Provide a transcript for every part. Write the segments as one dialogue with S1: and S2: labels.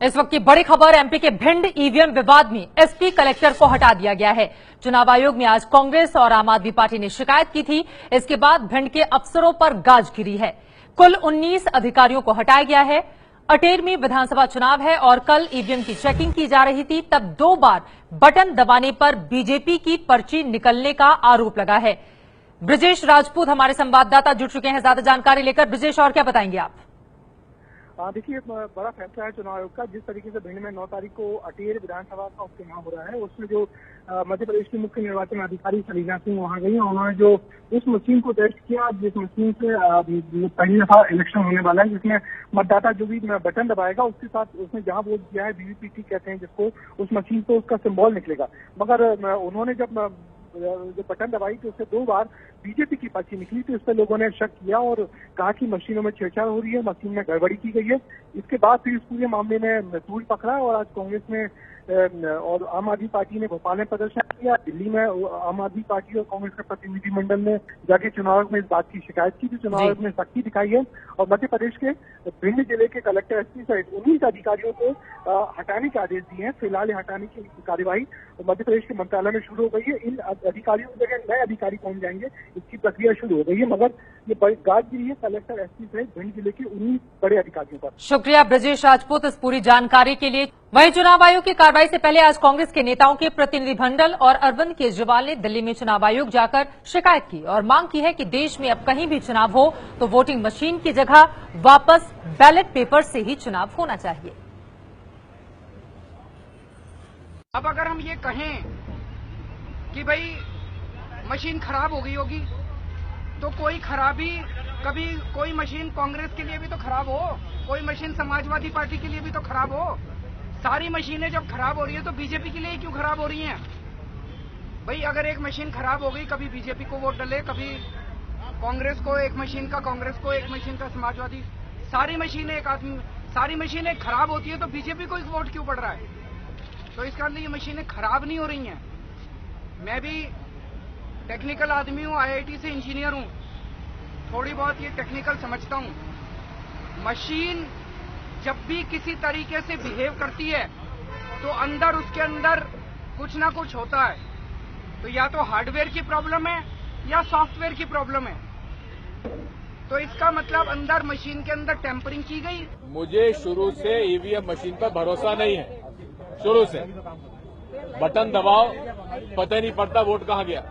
S1: इस वक्त की बड़ी खबर, एमपी के भिंड ईवीएम विवाद में एसपी कलेक्टर को हटा दिया गया है। चुनाव आयोग में आज कांग्रेस और आम आदमी पार्टी ने शिकायत की थी। इसके बाद भिंड के अफसरों पर गाज गिरी है। कुल 19 अधिकारियों को हटाया गया है। अटेर में विधानसभा चुनाव है और कल ईवीएम की चेकिंग की जा रही थी, तब 2 बार बटन दबाने पर बीजेपी की पर्ची निकलने का आरोप लगा है। ब्रजेश राजपूत हमारे संवाददाता जुड़ चुके हैं ज्यादा जानकारी लेकर। ब्रजेश, और क्या बताएंगे आप?
S2: देखिए, बड़ा फैसला है चुनाव आयोग का। जिस तरीके से भिंड में 9 तारीख को अटेर विधानसभा का उपचुनाव हो रहा है, उसमें जो मध्य प्रदेश की मुख्य निर्वाचन अधिकारी सलीना सिंह वहां गई, उन्होंने जो उस मशीन को टेस्ट किया जिस मशीन से पहली दफा इलेक्शन होने वाला है, जिसमें मतदाता जो भी बटन दबाएगा उसके साथ उसने जहां वोट दिया है, वीवीपीटी कहते हैं जिसको, उस मशीन से उसका सिंबल निकलेगा। मगर उन्होंने जब जो बटन दबाई तो उससे 2 बार बीजेपी की पर्ची निकली, तो इस पर लोगों ने शक किया और कहा कि मशीनों में छेड़छाड़ हो रही है, मशीन में गड़बड़ी की गई है। इसके बाद फिर इस पूरे मामले में तूल पकड़ा और आज कांग्रेस में और आम आदमी पार्टी ने भोपाल में प्रदर्शन किया। दिल्ली में आम आदमी पार्टी और कांग्रेस के प्रतिनिधिमंडल ने जाके चुनाव आयोग में इस बात की शिकायत की, तो चुनाव आयोग ने सख्ती दिखाई है और मध्य प्रदेश के भिंड जिले के कलेक्टर एसपी सहित 19 अधिकारियों को हटाने के आदेश दिए हैं। फिलहाल हटाने की कार्यवाही मध्य प्रदेश के मंत्रालय में शुरू हो गई है। इन अधिकारियों की जगह नए अधिकारी कौन जाएंगे, इसकी प्रक्रिया शुरू हो गई है, मगर ये गाज गिरी है कलेक्टर एसपी सहित भिंड जिले के 19 बड़े अधिकारियों पर।
S1: शुक्रिया ब्रजेश राजपूत इस पूरी जानकारी के लिए। वहीं चुनाव आयोग की कार्रवाई से पहले आज कांग्रेस के नेताओं के प्रतिनिधिमंडल और अरविंद केजरीवाल ने दिल्ली में चुनाव आयोग जाकर शिकायत की और मांग की है कि देश में अब कहीं भी चुनाव हो तो वोटिंग मशीन की जगह वापस बैलेट पेपर से ही चुनाव होना चाहिए।
S3: अब अगर हम ये कहें कि भाई मशीन खराब हो गई होगी, तो कोई खराबी कभी कोई मशीन कांग्रेस के लिए भी तो खराब हो, कोई मशीन समाजवादी पार्टी के लिए भी तो खराब हो। सारी मशीनें जब खराब हो रही है तो बीजेपी के लिए क्यों खराब हो रही हैं? भाई अगर एक मशीन खराब हो गई, कभी बीजेपी को वोट डले, कभी कांग्रेस को एक मशीन का, कांग्रेस को एक मशीन का समाजवादी, सारी मशीनें एक आदमी, सारी मशीनें खराब होती है तो बीजेपी को वोट क्यों पड़ रहा है? तो इसका मतलब ये मशीनें खराब नहीं हो रही हैं। मैं भी टेक्निकल आदमी हूँ, आईआईटी से इंजीनियर हूँ, थोड़ी बहुत ये टेक्निकल समझता हूँ। मशीन जब भी किसी तरीके से बिहेव करती है तो अंदर उसके अंदर कुछ ना कुछ होता है, तो या तो हार्डवेयर की प्रॉब्लम है या सॉफ्टवेयर की प्रॉब्लम है। तो इसका मतलब अंदर मशीन के अंदर टेम्परिंग की गई।
S4: मुझे शुरू से ईवीएम मशीन पर भरोसा नहीं है। शुरू से बटन दबाओ, पता ही नहीं पड़ता वोट कहां गया।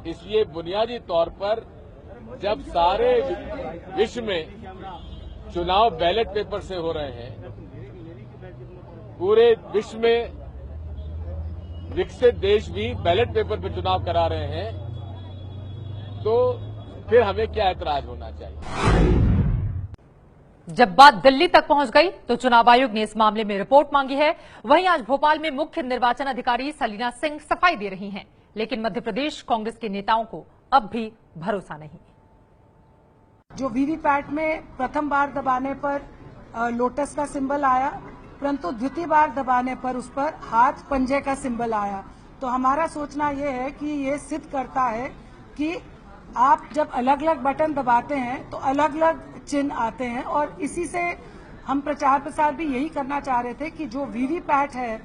S4: इसलिए बुनियादी तौर पर जब सारे विश्व में चुनाव बैलेट पेपर से हो रहे हैं, पूरे विश्व में विकसित देश भी बैलेट पेपर पर चुनाव करा रहे हैं, तो फिर हमें क्या ऐतराज होना चाहिए?
S1: जब बात दिल्ली तक पहुंच गई तो चुनाव आयोग ने इस मामले में रिपोर्ट मांगी है। वहीं आज भोपाल में मुख्य निर्वाचन अधिकारी सलीना सिंह सफाई दे रही हैं, लेकिन मध्य प्रदेश कांग्रेस के नेताओं को अब भी भरोसा नहीं।
S5: जो वीवीपैट में प्रथम बार दबाने पर लोटस का सिंबल आया, परंतु द्वितीय बार दबाने पर उस पर हाथ पंजे का सिंबल आया। तो हमारा सोचना यह है कि ये सिद्ध करता है कि आप जब अलग अलग बटन दबाते हैं तो अलग अलग चिन्ह आते हैं, और इसी से हम प्रचार प्रसार भी यही करना चाह रहे थे कि जो वीवीपैट है,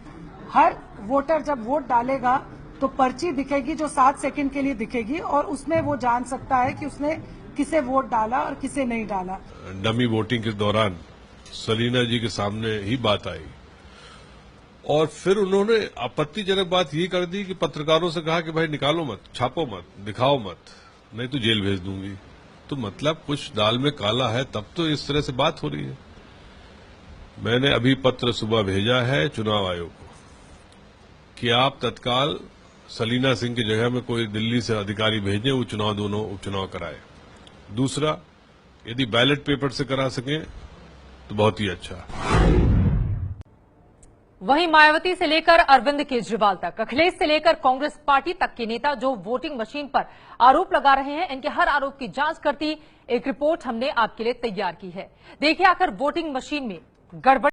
S5: हर वोटर जब वोट डालेगा तो पर्ची दिखेगी जो 7 सेकंड के लिए दिखेगी और उसमें वो जान सकता है कि उसने किसे वोट डाला और किसे नहीं डाला।
S6: डमी वोटिंग के दौरान सलीना जी के सामने ही बात आई और फिर उन्होंने आपत्तिजनक बात ये कर दी कि पत्रकारों से कहा कि भाई निकालो मत, छापो मत, दिखाओ मत, नहीं तो जेल भेज दूंगी। तो मतलब कुछ दाल में काला है, तब तो इस तरह से बात हो रही है। मैंने अभी पत्र सुबह भेजा है चुनाव आयोग को कि आप तत्काल सलीना सिंह की जगह में कोई दिल्ली से अधिकारी भेजें, वो चुनाव दोनों उपचुनाव कराए। दूसरा, यदि बैलेट पेपर से करा सकें तो बहुत ही अच्छा।
S1: वहीं मायावती से लेकर अरविंद केजरीवाल तक, अखिलेश से लेकर कांग्रेस पार्टी तक के नेता जो वोटिंग मशीन पर आरोप लगा रहे हैं, इनके हर आरोप की जांच करती एक रिपोर्ट हमने आपके लिए तैयार की है। देखिए आखिर वोटिंग मशीन में गड़बड़ी